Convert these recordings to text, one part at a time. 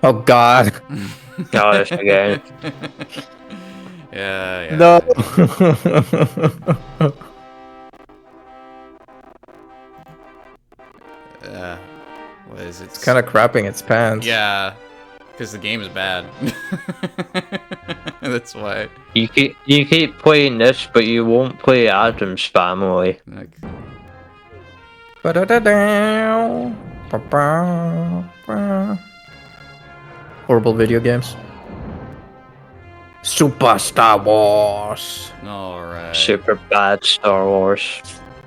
Oh God. Gosh, again. Yeah. No. What is it? It's kind of crapping its pants. Yeah, because the game is bad. That's why. You keep playing this, but you won't play Adam's Family. Like, horrible video games. Super Star Wars. alright. Super bad Star Wars.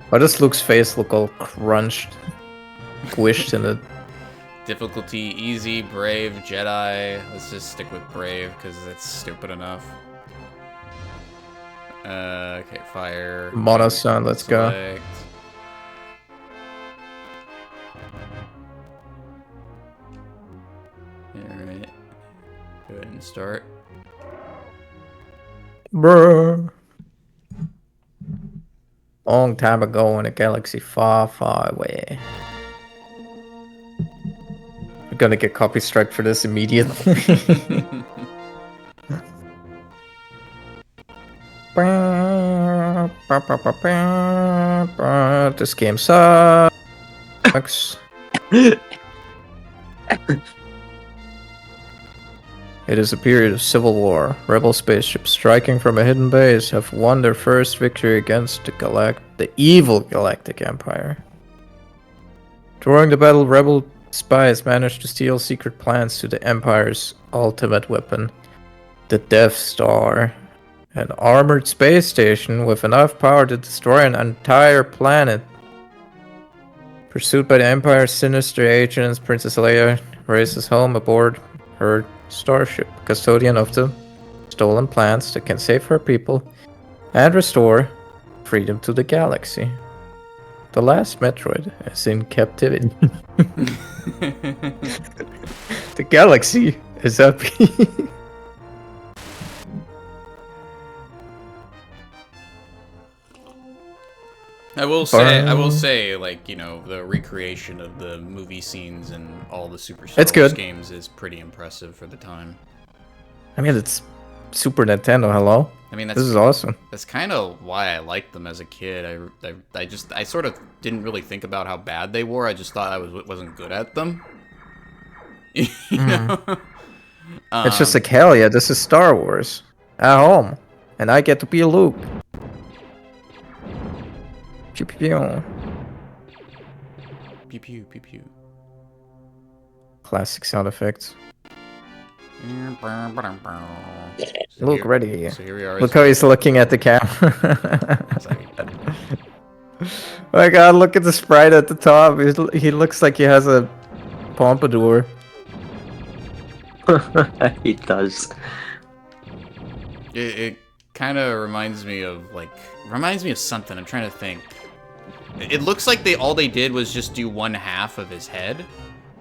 Why does Luke's face look all crunched, squished in it? Difficulty easy, brave, Jedi. Let's just stick with brave because that's stupid enough. Okay, fire. Mono Sun, let's go. Select. Alright. Go ahead and start. Bruh. Long time ago in a galaxy far, far away. We're gonna get copy strike for this immediately. This game sucks. It is a period of civil war. Rebel spaceships striking from a hidden base have won their first victory against the evil Galactic Empire. During the battle, rebel spies managed to steal secret plans to the Empire's ultimate weapon, the Death Star, an armored space station with enough power to destroy an entire planet. Pursued by the Empire's sinister agents, Princess Leia races home aboard her starship, custodian of the stolen plans that can save her people and restore freedom to the galaxy. The last Metroid is in captivity. The galaxy is happy. I will say, like, you know, the recreation of the movie scenes and all the Super Star Wars games is pretty impressive for the time. I mean, it's Super Nintendo, hello? I mean, this is awesome. That's kind of why I liked them as a kid. I sort of didn't really think about how bad they were. I just thought I wasn't good at them. You know? It's just like, hell yeah, this is Star Wars at home, and I get to be a Luke. Pew pew pew pew pew pew. Classic sound effects. So Luke, ready. So here we are. Look how he's looking at the camera. Oh my god, look at the sprite at the top. He looks like he has a pompadour. He does. It kind of reminds me of something. I'm trying to think. It looks like all they did was just do one half of his head,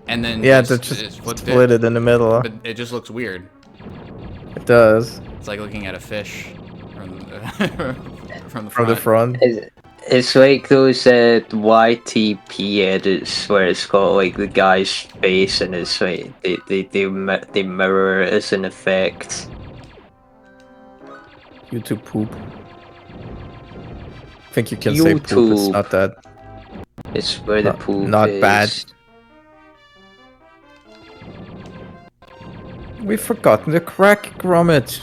and then just split it in the middle. But it just looks weird. It does. It's like looking at a fish from the front. From the front. It's like those YTP edits where it's got like the guy's face and it's like they mirror it as an effect. YouTube poop. I think you can say poop. It's not that. It's where the poop not is. Bad. We've forgotten the crack grommet.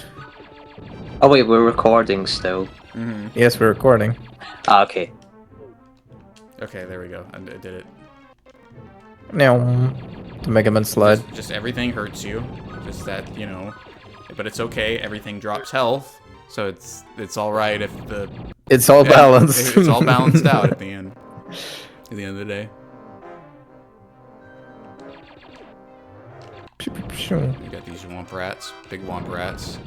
Oh wait, we're recording still. Mm-hmm. Yes, we're recording. Ah, okay. Okay, there we go. I did it. Now, the Mega Man slide. Just everything hurts you. Just that, you know. But it's okay. Everything drops health. So it's all right if the... It's all balanced. It's all balanced out at the end. At the end of the day. You got these womp rats. Big womp rats.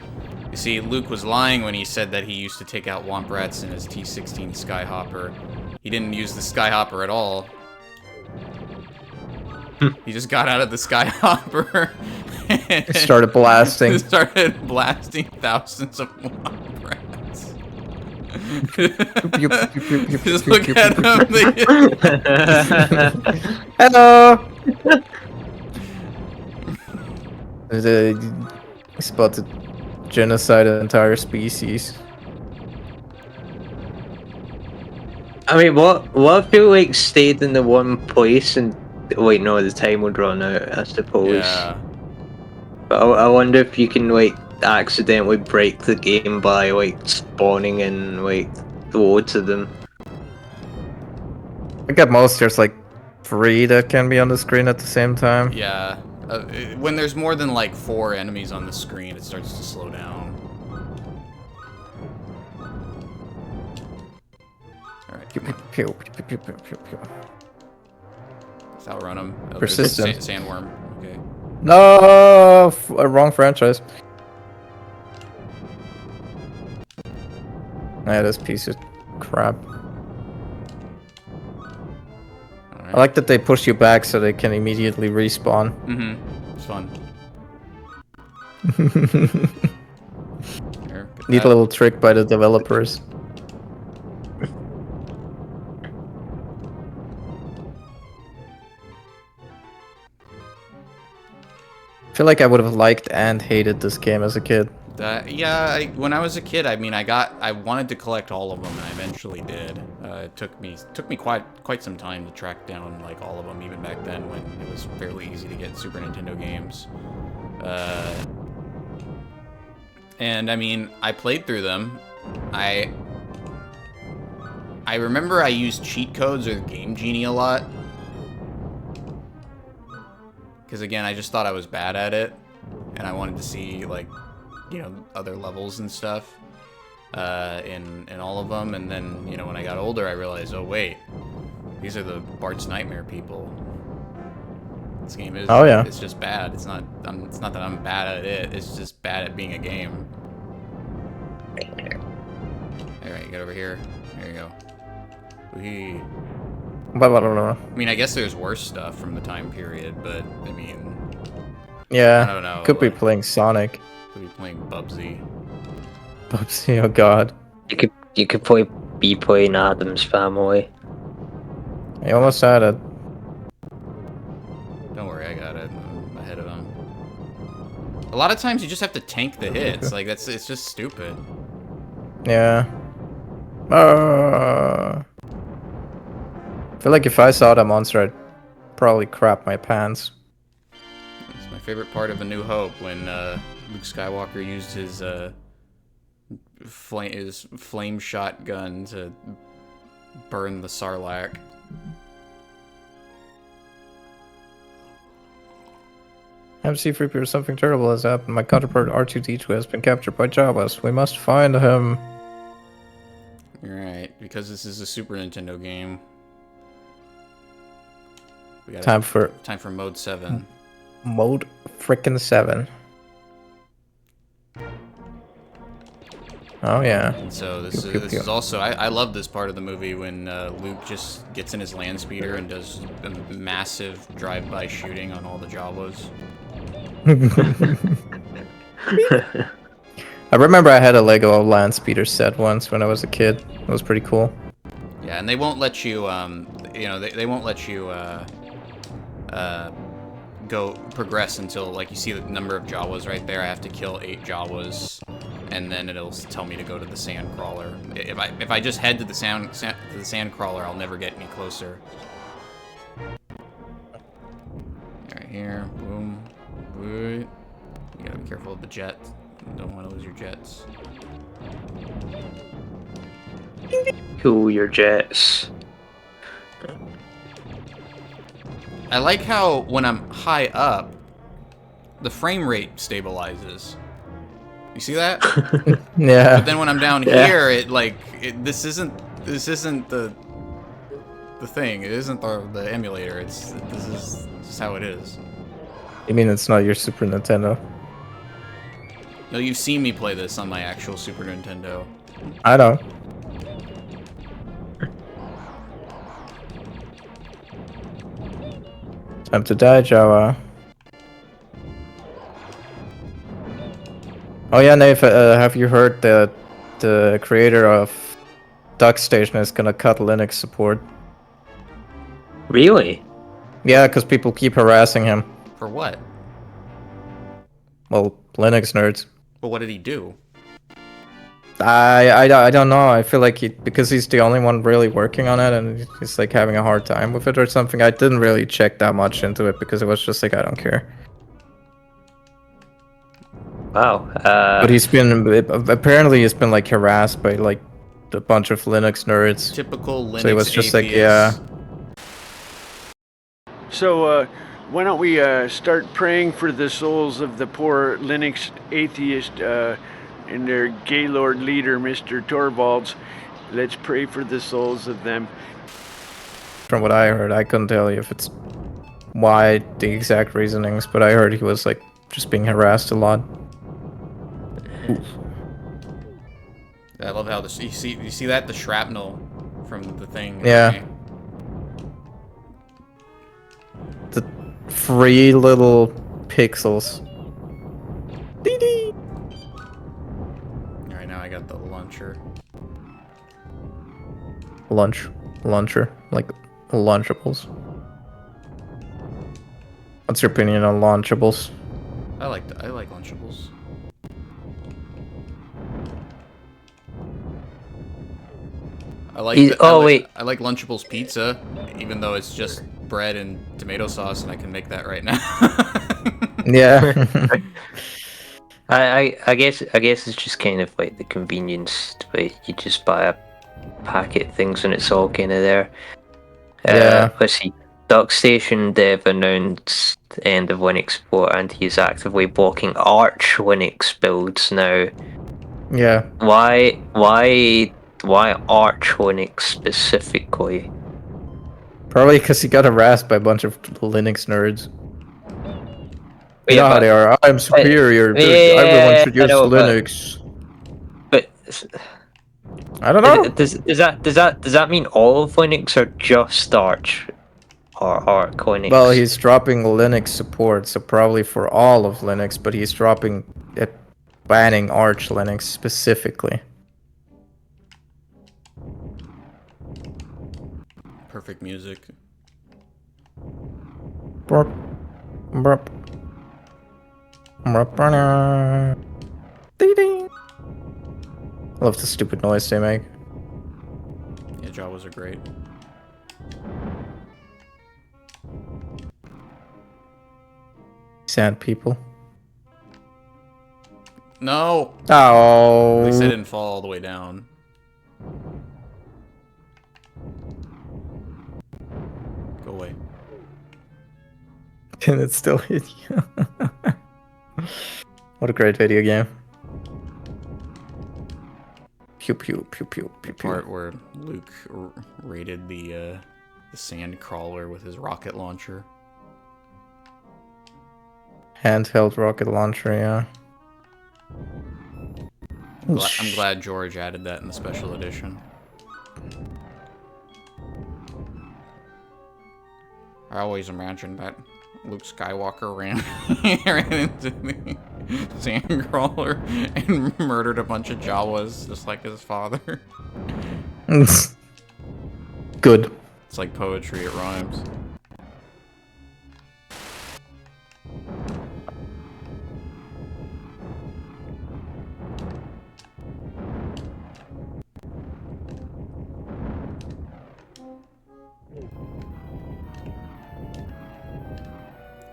You see, Luke was lying when he said that he used to take out womp rats in his T-16 Skyhopper. He didn't use the Skyhopper at all. He just got out of the Skyhopper. Started blasting. Started blasting thousands of womp rats. Just look at him. Hello. He's about to genocide an entire species. I mean, what if you like stayed in the one place and wait, no, the time would run out, I suppose. Yeah. But I wonder if you can like accidentally break the game by like spawning in like loads of them. I think at most there's like 3 that can be on the screen at the same time. Yeah. When there's more than like 4 enemies on the screen, it starts to slow down. Alright, Pew, come pew, on. pew, pew, pew, pew, pew. Let's outrun him. Oh, Persistent. there's a sandworm. Okay. No, wrong franchise. Yeah, this piece of crap. Alright. I like that they push you back so they can immediately respawn. Mm-hmm. It's fun. Here, get Neat that. little trick by the developers. I feel like I would have liked and hated this game as a kid. Yeah, when I was a kid, I mean, I wanted to collect all of them, and I eventually did. It took me quite some time to track down like all of them, even back then when it was fairly easy to get Super Nintendo games. And I mean, I played through them. I remember I used cheat codes or Game Genie a lot. Because again, I just thought I was bad at it, and I wanted to see like, you know, other levels and stuff in all of them. And then, you know, when I got older, I realized, oh wait, these are the Bart's Nightmare people. This game is, it's just bad. It's not that I'm bad at it. It's just bad at being a game. All right, get over here. There you go. Wee. I mean, I guess there's worse stuff from the time period, but I mean, Yeah, I don't know. could be like, playing Sonic. Could be playing Bubsy. Bubsy, oh god. You could be playing Adam's Family. I almost had it. Don't worry, I got it. I'm ahead of him. A lot of times you just have to tank the hits. Like it's just stupid. Yeah. I feel like if I saw that monster, I'd probably crap my pants. It's my favorite part of A New Hope when Luke Skywalker used his flame shotgun to burn the Sarlacc. MC3P or something terrible has happened. My counterpart R2D2 has been captured by Jawas. We must find him. Right, because this is a Super Nintendo game. We got Time for mode 7. mode frickin' 7. Oh yeah. And so this is also I love this part of the movie when Luke just gets in his land speeder and does a massive drive-by shooting on all the Jawas. I remember I had a Lego land speeder set once when I was a kid. It was pretty cool. Yeah, and they won't let you you know, they won't let you go progress until like you see the number of Jawas right there. I have to kill 8 Jawas, and then it'll tell me to go to the sand crawler. If I just head to the sand crawler, I'll never get any closer. Right here, boom, boom. You gotta be careful of the jet. You don't want to lose your jets. Cool your jets. I like how when I'm high up, the frame rate stabilizes. You see that? Yeah. But then when I'm down here, it like this isn't the thing. It isn't the emulator. This is just how it is. You mean it's not your Super Nintendo? No, you've seen me play this on my actual Super Nintendo. I know. Time to die, Jawa. Oh yeah, Nath, have you heard that the creator of DuckStation is gonna cut Linux support? Really? Yeah, because people keep harassing him. For what? Well, Linux nerds. But what did he do? I don't know. I feel like because he's the only one really working on it, and he's like having a hard time with it or something. I didn't really check that much into it because it was just like I don't care. Wow. But apparently he's been like harassed by like a bunch of Linux nerds. Typical Linux So he was just like, atheist. So, why don't we start praying for the souls of the poor Linux atheist and their Gaylord leader, Mr. Torvalds. Let's pray for the souls of them. From what I heard, I couldn't tell you if it's why the exact reasonings, but I heard he was like just being harassed a lot. I love how this. You see that, the shrapnel from the thing. Yeah. Right? The free little pixels. Dee-dee. All right, now I got the launcher. Launcher, like Lunchables. What's your opinion on Lunchables? I like Lunchables. I like I like Lunchables pizza, even though it's just bread and tomato sauce, and I can make that right now. Yeah. I guess it's just kind of like the convenience where you just buy a packet of things and it's all kind of there. Yeah. Let's see. DuckStation dev announced the end of Linux support, and he is actively blocking Arch Linux builds now. Yeah. Why Arch Linux specifically? Probably because he got harassed by a bunch of Linux nerds. You Yeah, know how but- they are. I'm superior. Yeah, Everyone should I use know, Linux. But I don't know. does that mean all of Linux or just Arch or Arch Linux? Well, he's dropping Linux support, so probably for all of Linux, but he's dropping it, banning Arch Linux specifically. Perfect music. Burp. Burp. Burp. Ding-ding. I love the stupid noise they make. Yeah, Jawas are great. Sad people. No! Oh. At least I didn't fall all the way down. Go away. And it still hit you. What a great video game. Pew pew pew pew pew pew. Part where Luke raided the sand crawler with his rocket launcher. Handheld rocket launcher, yeah. I'm glad George added that in the special edition. I always imagined that Luke Skywalker ran into the sandcrawler and murdered a bunch of Jawas just like his father. Good. It's like poetry, it rhymes.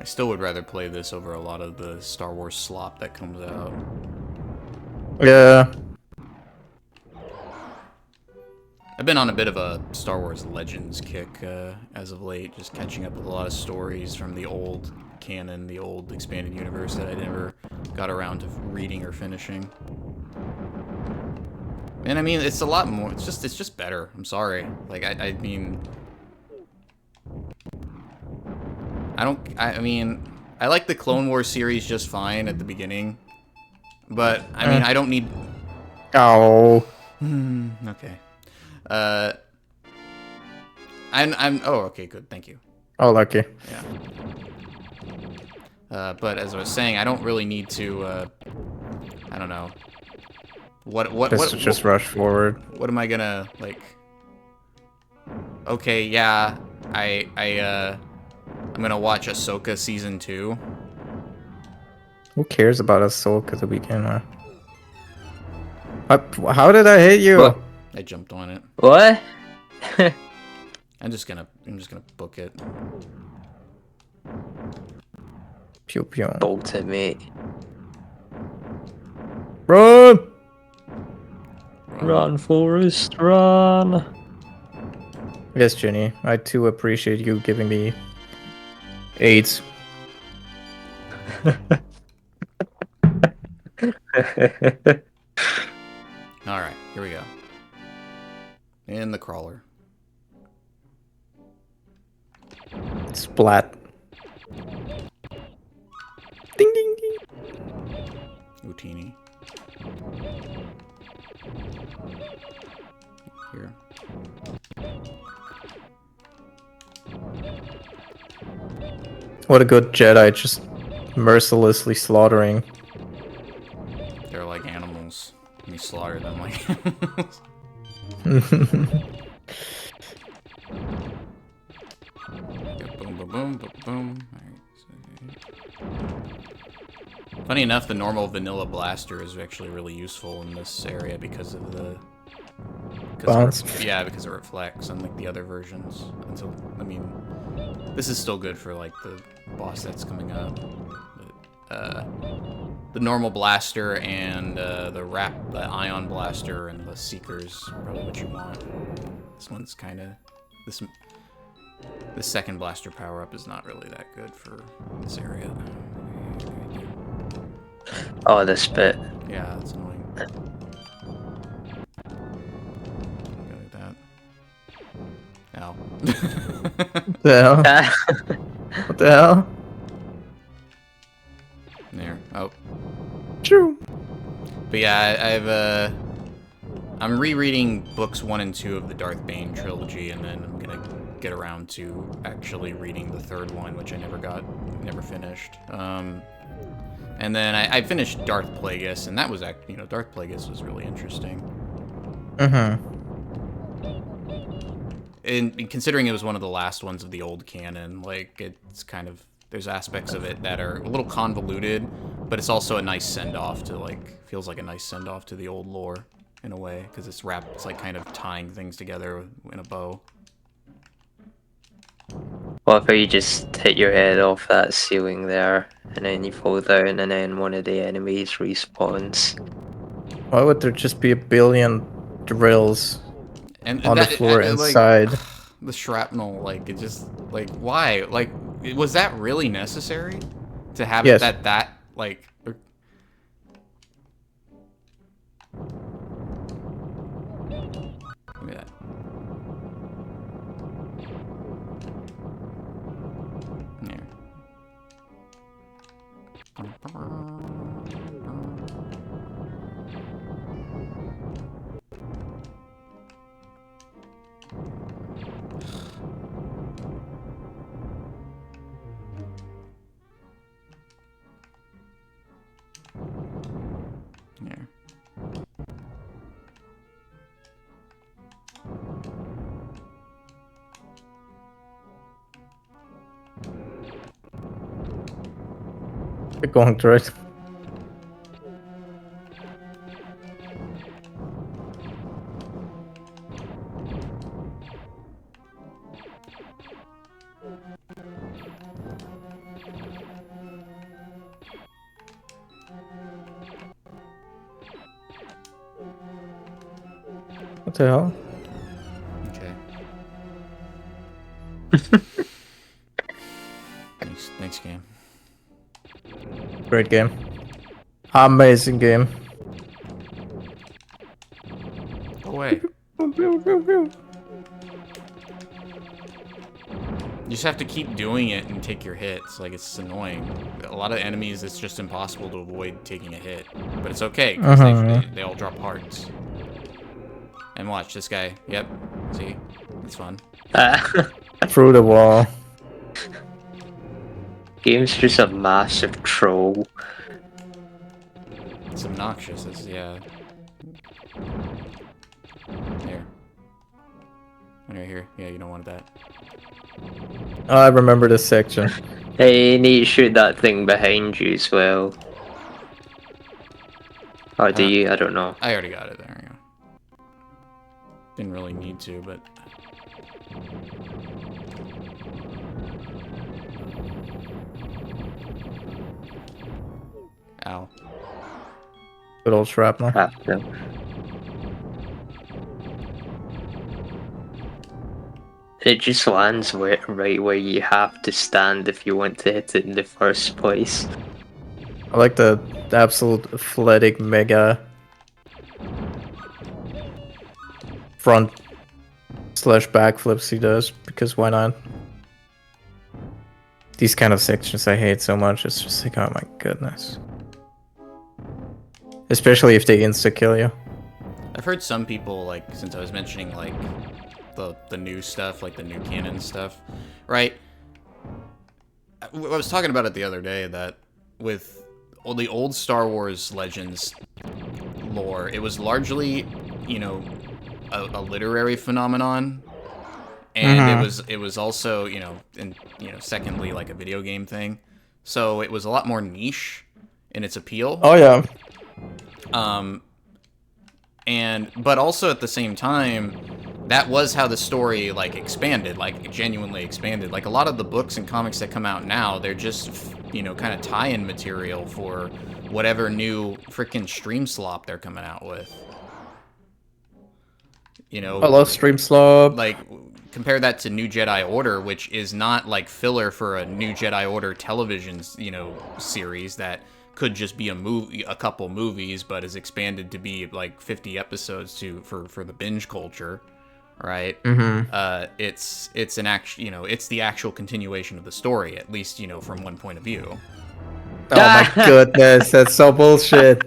I still would rather play this over a lot of the Star Wars slop that comes out. Yeah. I've been on a bit of a Star Wars Legends kick as of late, just catching up with a lot of stories from the old canon, the old expanded universe that I never got around to reading or finishing. And I mean, it's a lot more. It's just better. I'm sorry. Like I mean, I mean, I like the Clone Wars series just fine at the beginning, but I mean, I don't need. Oh. Okay. I'm. Oh, okay, good. Thank you. Oh, lucky. Yeah. But as I was saying, I don't really need to. I don't know. Just rush forward. What am I gonna like? Okay, yeah. I'm gonna watch Ahsoka season 2. Who cares about a soul because we can? How did I hit you? What? I jumped on it. What? I'm just gonna book it. Pew pew. Bolt it, mate. Run! Run, Forrest, run. Yes, Jenny. I too appreciate you giving me AIDS. Alright, here we go. In the crawler. Splat. Ding ding ding. Utini. Here. What a good Jedi, just mercilessly slaughtering. They're like animals. You slaughter them like boom, boom, boom, boom, boom. Alright. Funny enough, the normal vanilla blaster is actually really useful in this area because of the... Bounce. Yeah, because it reflects, unlike the other versions. Until, I mean, this is still good for like the boss that's coming up. But, the normal blaster and the ion blaster and the seekers probably what you want. This one's kind of the second blaster power up is not really that good for this area. Oh, this bit. Yeah, that's annoying. Go like that. Ow. What the hell? What the hell? There. Oh. True. But yeah, I'm rereading books 1 and 2 of the Darth Bane trilogy, and then I'm gonna get around to actually reading the third one, which I never finished. And then I finished Darth Plagueis, and that was actually, Darth Plagueis was really interesting. And considering it was one of the last ones of the old canon, like, it's kind of, there's aspects of it that are a little convoluted, but it's also a nice send-off to, like, feels like a nice send-off to the old lore, in a way, because it's like, kind of tying things together in a bow. What if you just hit your head off that ceiling there, and then you fall down, and then one of the enemies respawns? Why would there just be a billion drills And on the floor inside? Like, the shrapnel, like, it just, like, why? Like, was that really necessary? To have Yes. it that, like... Look at that. There. There. Keep going through it. What the hell? Okay. Thanks, game. Great game. Amazing game. Go away. You just have to keep doing it and take your hits. Like, it's annoying. A lot of enemies, it's just impossible to avoid taking a hit. But it's okay, because they all drop hearts. And watch, this guy. Yep. See? It's fun. Through the wall. Game's just a massive troll. It's obnoxious. Yeah. Here. Right here. Yeah, you don't want that. Oh, I remember this section. Hey, you need to shoot that thing behind you as well. Or do you? I don't know. I already got it. There you go. Didn't really need to, but... Ow. Good old shrapnel. No. It just lands right where you have to stand if you want to hit it in the first place. I like the absolute athletic mega front slash backflips he does, because why not? These kind of sections I hate so much, it's just like, oh my goodness. Especially if they insta-kill you. I've heard some people, like, since I was mentioning, like, the new stuff, like the new canon stuff, right? I was talking about it the other day, that with all the old Star Wars Legends lore, it was largely, you know, a literary phenomenon, and it was also, you know, and secondly, like a video game thing. So it was a lot more niche in its appeal. Oh yeah. But also at the same time, that was how the story, like, expanded, like, genuinely expanded. Like, a lot of the books and comics that come out now, they're just, you know, kind of tie-in material for whatever new freaking stream slop they're coming out with. You know, I love stream slop. like, compare that to New Jedi Order, which is not, like, filler for a New Jedi Order television, you know, series that could just be a couple movies, but is expanded to be, like, 50 episodes for the binge culture. Right. It's an you know, it's the actual continuation of the story, at least, you know, from one point of view. Oh my goodness, that's so bullshit.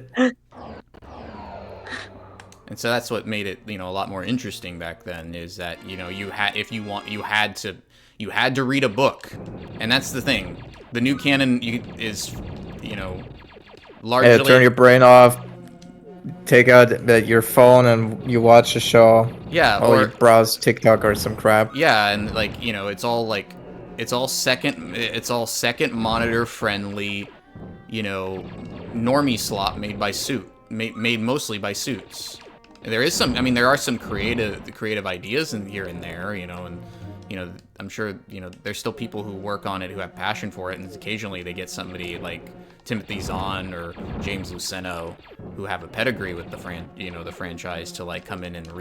And so that's what made it, you know, a lot more interesting back then, is that, you know, you had you had to read a book. And that's the thing. The new canon is, you know, largely... Yeah, turn your brain off, take out your phone, and you watch a show. Yeah, or you browse TikTok or some crap. Yeah, and, like, you know, it's all second monitor friendly, you know, normie slop made mostly by suits. There is some, I mean, there are some creative ideas in here and there, you know, and, you know, I'm sure, you know, there's still people who work on it who have passion for it, and occasionally they get somebody like Timothy Zahn or James Luceno who have a pedigree with the franchise to, like, come in and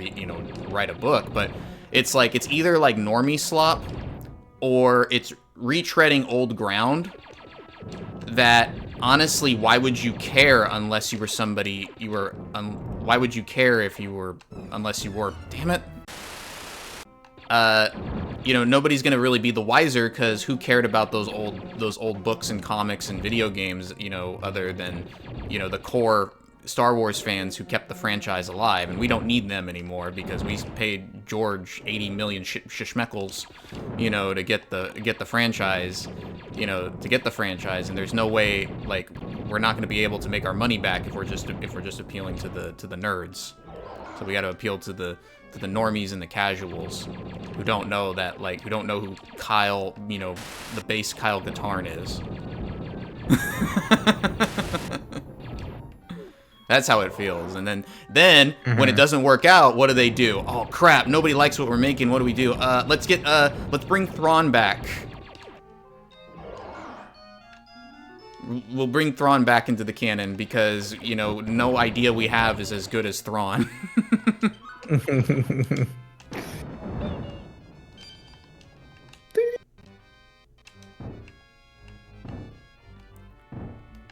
write a book. But it's like, it's either like normie slop or it's retreading old ground that, honestly, why would you care unless you were somebody why would you care if you were, unless you were, damn it, you know, nobody's gonna really be the wiser, because who cared about those old books and comics and video games, you know, other than, you know, the core Star Wars fans who kept the franchise alive. And we don't need them anymore, because we paid George 80 million shishmeckles, you know, to get the franchise, and there's no way, like, we're not going to be able to make our money back if we're just appealing to the nerds. So we got to appeal to the normies and the casuals who don't know that, like, who don't know who Kyle, you know, the bass Kyle Katarn is. That's how it feels. And then when it doesn't work out, what do? Oh crap, nobody likes what we're making. What do we do? Let's bring Thrawn back. We'll bring Thrawn back into the canon because, you know, no idea we have is as good as Thrawn.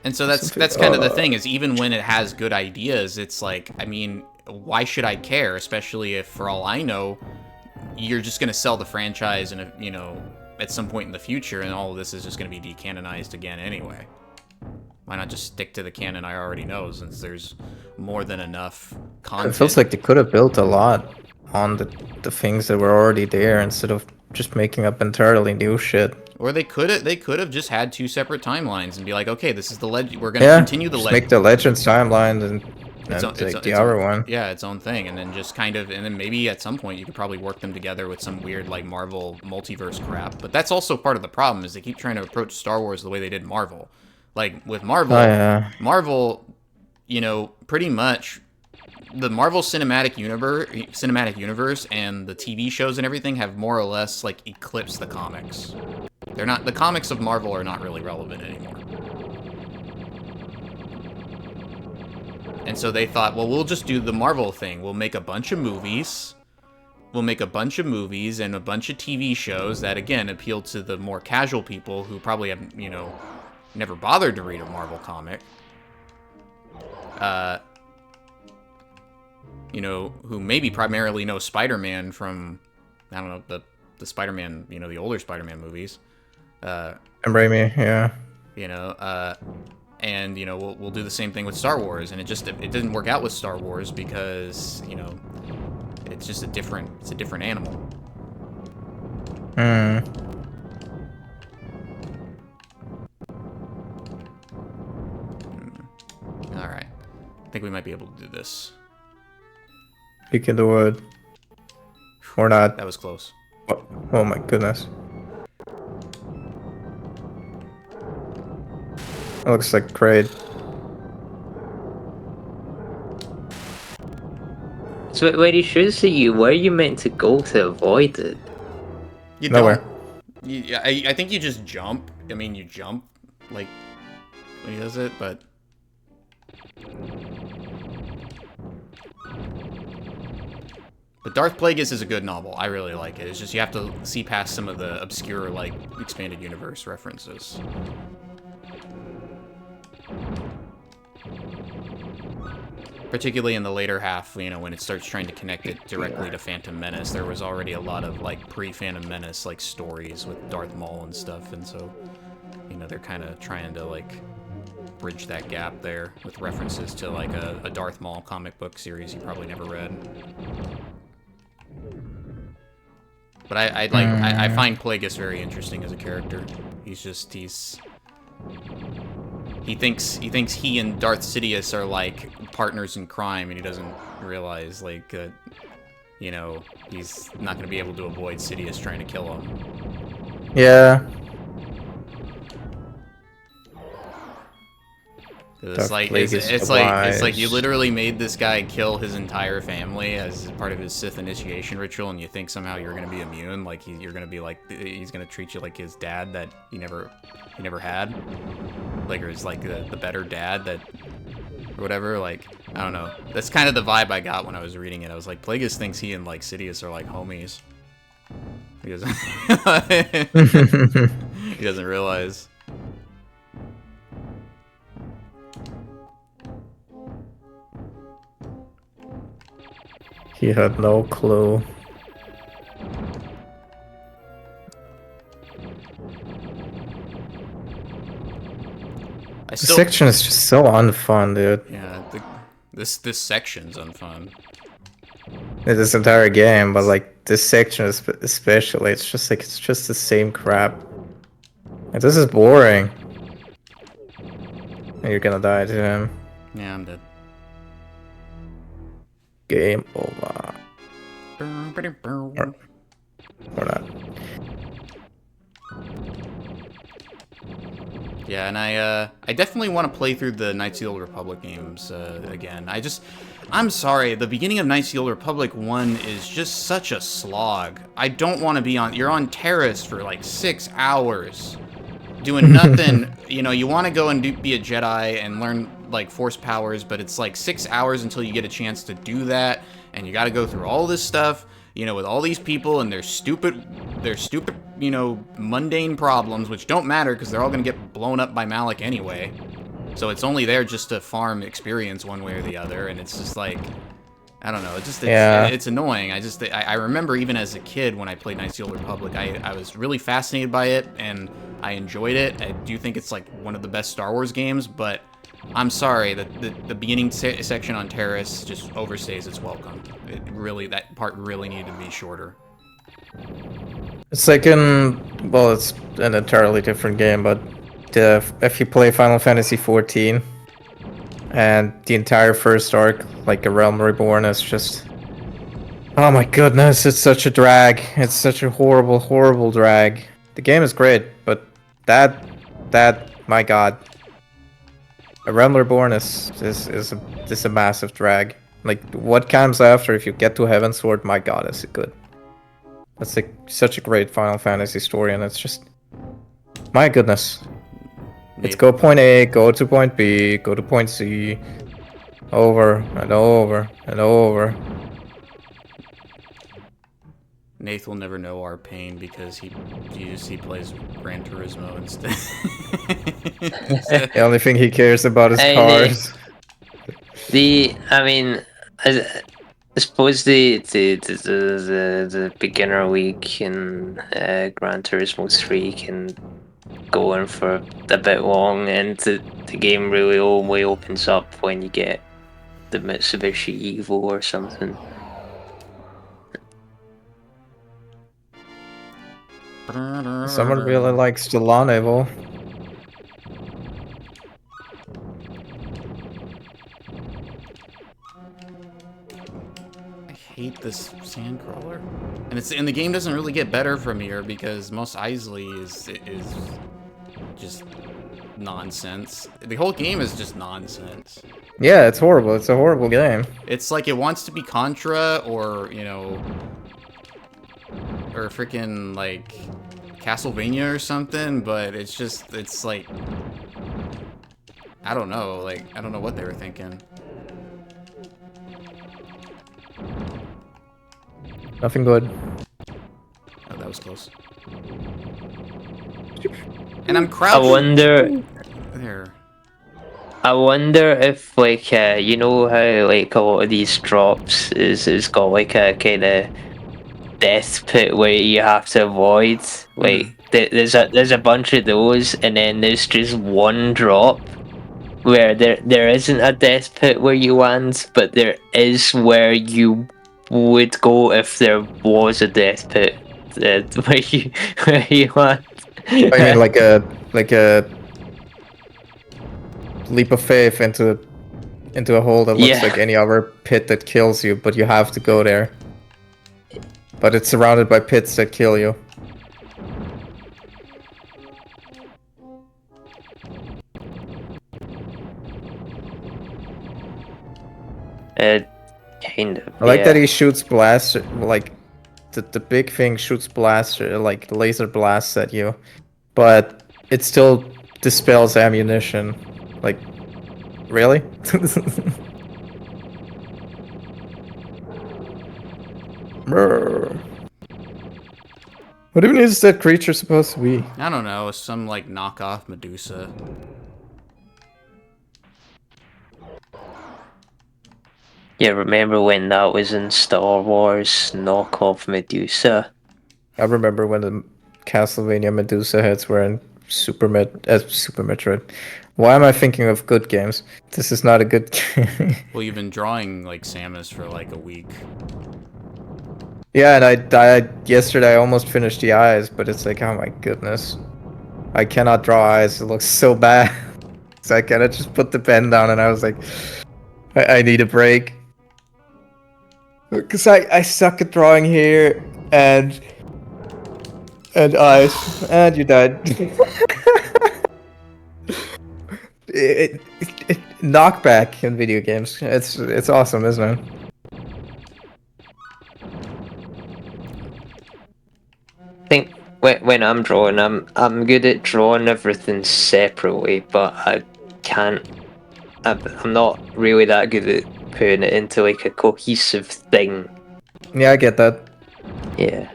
And so that's kind of the thing, is even when it has good ideas, it's like, I mean, why should I care? Especially if, for all I know, you're just going to sell the franchise and, you know, at some point in the future, and all of this is just going to be decanonized again anyway. Why not just stick to the canon I already know, since there's more than enough content? It feels like they could have built a lot on the things that were already there, instead of just making up entirely new shit. Or they could have just had two separate timelines and be like, okay, this is the legend. We're gonna continue the legend. Make the Legends timeline and take the other one. Yeah, its own thing, and then just kind of, and then maybe at some point you could probably work them together with some weird, like, Marvel multiverse crap. But that's also part of the problem, is they keep trying to approach Star Wars the way they did Marvel. Like with Marvel, Marvel, you know, pretty much the Marvel Cinematic Universe and the TV shows and everything have more or less like eclipsed the comics. They're not, the comics of Marvel are not really relevant anymore. And so they thought, well, we'll just do the Marvel thing. We'll make a bunch of movies. We'll make a bunch of movies and a bunch of TV shows that, again, appeal to the more casual people who probably have, you know, never bothered to read a Marvel comic. You know, who maybe primarily know Spider-Man from, I don't know, the Spider-Man, you know, the older Spider-Man movies. And Raimi, yeah. You know, and, you know, we'll do the same thing with Star Wars, and it didn't work out with Star Wars because, you know, it's just a different animal. Alright. I think we might be able to do this. You can do it. Or not. That was close. Oh my goodness. That looks like great. So when it shows you, where are you meant to go to avoid it? You Nowhere. don't. I think you just jump. I mean, you jump, like, when he does it, but... But Darth Plagueis is a good novel. I really like it. It's just you have to see past some of the obscure, like, expanded universe references. Particularly in the later half, you know, when it starts trying to connect it directly to Phantom Menace, there was already a lot of, like, pre-Phantom Menace, like, stories with Darth Maul and stuff, and so, you know, they're kind of trying to, like, bridge that gap there with references to, like, a Darth Maul comic book series you probably never read. But I find Plagueis very interesting as a character. He thinks he and Darth Sidious are like partners in crime, and he doesn't realize, like, you know, he's not going to be able to avoid Sidious trying to kill him. Yeah. It's like you literally made this guy kill his entire family as part of his Sith initiation ritual, and you think somehow you're gonna be immune, like you're gonna be like, he's gonna treat you like his dad that he never had, like, or is like the better dad that, or whatever. Like, I don't know. That's kind of the vibe I got when I was reading it. I was like, Plagueis thinks he and like Sidious are like homies. He doesn't. He doesn't realize. He had no clue. This section is just so unfun, dude. Yeah, this section's unfun. This entire game, but like this section is especially, it's just the same crap. Like, this is boring. And you're gonna die to him. Yeah, I'm dead. Game over. Or not. Yeah, and I definitely want to play through the Knights of the Old Republic games again. I'm sorry, the beginning of Knights of the Old Republic 1 is just such a slog. I don't want to be on... You're on Terrace for like 6 hours. Doing nothing. You know, you want to go and be a Jedi and learn, like, Force powers, but it's like 6 hours until you get a chance to do that, and you got to go through all this stuff, you know, with all these people and their stupid, you know, mundane problems, which don't matter because they're all going to get blown up by Malik anyway. So it's only there just to farm experience one way or the other, and it's just like, I don't know, it's annoying. I remember even as a kid when I played Knights of the Old Republic, I was really fascinated by it, and I enjoyed it. I do think it's like one of the best Star Wars games, but I'm sorry, the beginning section on Terrace just overstays its welcome. That part really needed to be shorter. It's like well, it's an entirely different game, but if you play Final Fantasy XIV, and the entire first arc, like A Realm Reborn, is just... Oh my goodness, it's such a drag. It's such a horrible, horrible drag. The game is great, but that, my god. A Rambler Born is a massive drag. Like, what comes after if you get to Heaven's Sword? My God, is it good? That's like such a great Final Fantasy story, and it's just, my goodness. It's Nath, go point A, go to point B, go to point C, over and over and over. Nath will never know our pain because he plays Gran Turismo instead. The only thing he cares about is Hey, cars. I mean, I suppose the beginner week in Gran Turismo 3 can go on for a bit long, and the game really only opens up when you get the Mitsubishi Evo or something. Someone really likes the lawn Evo. I hate this sandcrawler, and the game doesn't really get better from here because Mos Eisley is just nonsense. The whole game is just nonsense. Yeah, it's horrible. It's a horrible game. It's like it wants to be Contra or, you know, or freaking like Castlevania or something, but it's like, I don't know, like, I don't know what they were thinking. Nothing good. Oh, that was close. And I'm crouching. I wonder if, like, you know how, like, a lot of these drops is got, like, a kind of death pit where you have to avoid. Like, there's a bunch of those, and then there's just one drop where there isn't a death pit where you land, but there is where you would go if there was a death pit where you land. I mean, like a leap of faith into a hole that looks like any other pit that kills you, but you have to go there. But it's surrounded by pits that kill you. Kind of. I like that he shoots blaster, like the big thing shoots blaster, like laser blasts at you, but it still dispels ammunition. Like, really? What even is that creature supposed to be? I don't know, some like knockoff Medusa. Yeah, remember when that was in Star Wars, knockoff Medusa? I remember when the Castlevania Medusa heads were in Super Metroid. Why am I thinking of good games? This is not a good game. Well, you've been drawing like Samus for like a week. Yeah, and I died yesterday. I almost finished the eyes, but it's like, oh my goodness. I cannot draw eyes. It looks so bad. So I kind of just put the pen down and I was like, I need a break. Because I suck at drawing here and eyes. And you died. Knockback in video games. It's awesome, isn't it? I think when I'm drawing, I'm good at drawing everything separately, but I'm not really that good at putting it into like a cohesive thing. Yeah, I get that. Yeah.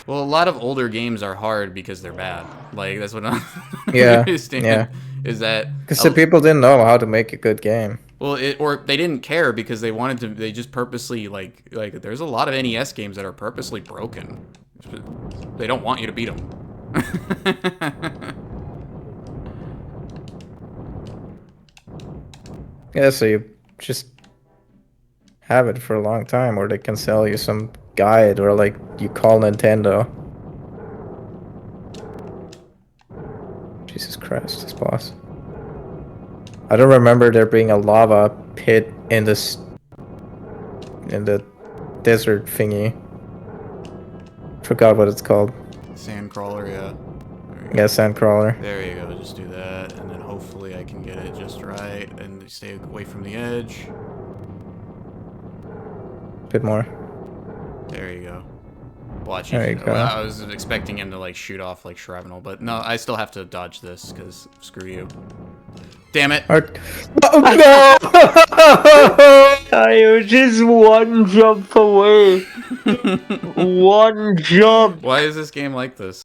Well, a lot of older games are hard because they're bad. Like, that's what I'm Yeah, understand. yeah. Is that because the people didn't know how to make a good game. Well, or they didn't care because they wanted to. They just purposely like. There's a lot of NES games that are purposely broken. They don't want you to beat them. Yeah, so you just have it for a long time, or they can sell you some guide, or like you call Nintendo. Jesus Christ, this boss. I don't remember there being a lava pit in the desert thingy. Forgot what it's called. Sandcrawler, yeah. There Yeah, Sandcrawler. There you go, just do that, and then hopefully I can get it just right, and stay away from the edge. Bit more. There you go. Watch There it. you go. Well, I was expecting him to like shoot off like shrapnel, but no, I still have to dodge this, because screw you. Damn it! Oh, no! I was just one jump away. One jump. Why is this game like this?